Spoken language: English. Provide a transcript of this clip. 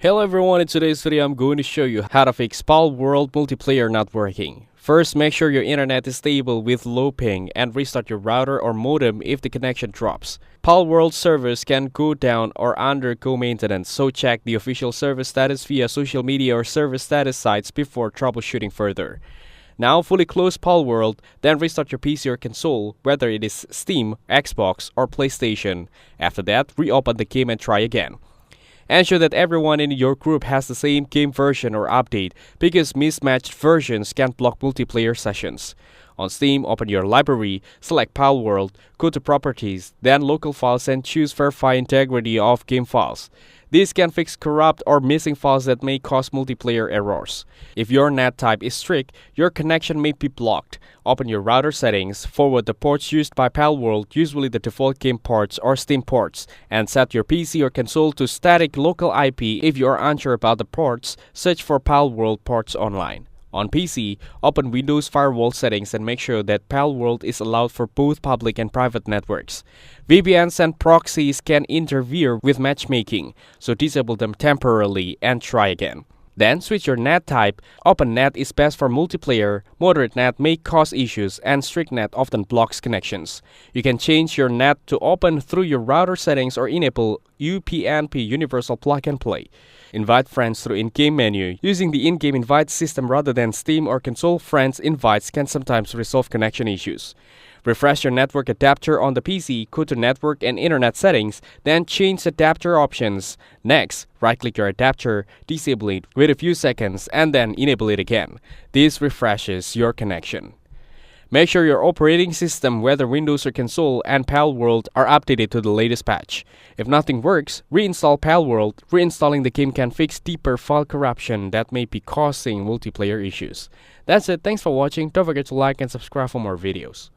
Hello everyone, in today's video I'm going to show you how to fix Palworld multiplayer not working. First, make sure your internet is stable with low ping and restart your router or modem if the connection drops. Palworld servers can go down or undergo maintenance, so check the official service status via social media or service status sites before troubleshooting further. Now fully close Palworld, then restart your PC or console, whether it is Steam, Xbox, or PlayStation. After that, reopen the game and try again. Ensure that everyone in your group has the same game version or update, because mismatched versions can block multiplayer sessions. On Steam, open your library, select Palworld, go to Properties, then Local Files and choose Verify Integrity of Game Files. This can fix corrupt or missing files that may cause multiplayer errors. If your NAT type is strict, your connection may be blocked. Open your router settings, forward the ports used by Palworld, usually the default game ports or Steam ports, and set your PC or console to static local IP. If you are unsure about the ports, search for Palworld ports online. On PC, open Windows Firewall settings and make sure that Palworld is allowed for both public and private networks. VPNs and proxies can interfere with matchmaking, so disable them temporarily and try again. Then switch your NAT type. Open NAT is best for multiplayer, moderate NAT may cause issues, and strict NAT often blocks connections. You can change your NAT to open through your router settings or enable UPnP Universal Plug and Play. Invite friends through in-game menu. Using the in-game invite system rather than Steam or console friends invites can sometimes resolve connection issues. Refresh your network adapter on the PC, go to Network and Internet settings, then change adapter options. Next, right-click your adapter, disable it, wait a few seconds, and then enable it again. This refreshes your connection. Make sure your operating system, whether Windows or console, and Palworld are updated to the latest patch. If nothing works, reinstall Palworld. Reinstalling the game can fix deeper file corruption that may be causing multiplayer issues. That's it, thanks for watching, don't forget to like and subscribe for more videos.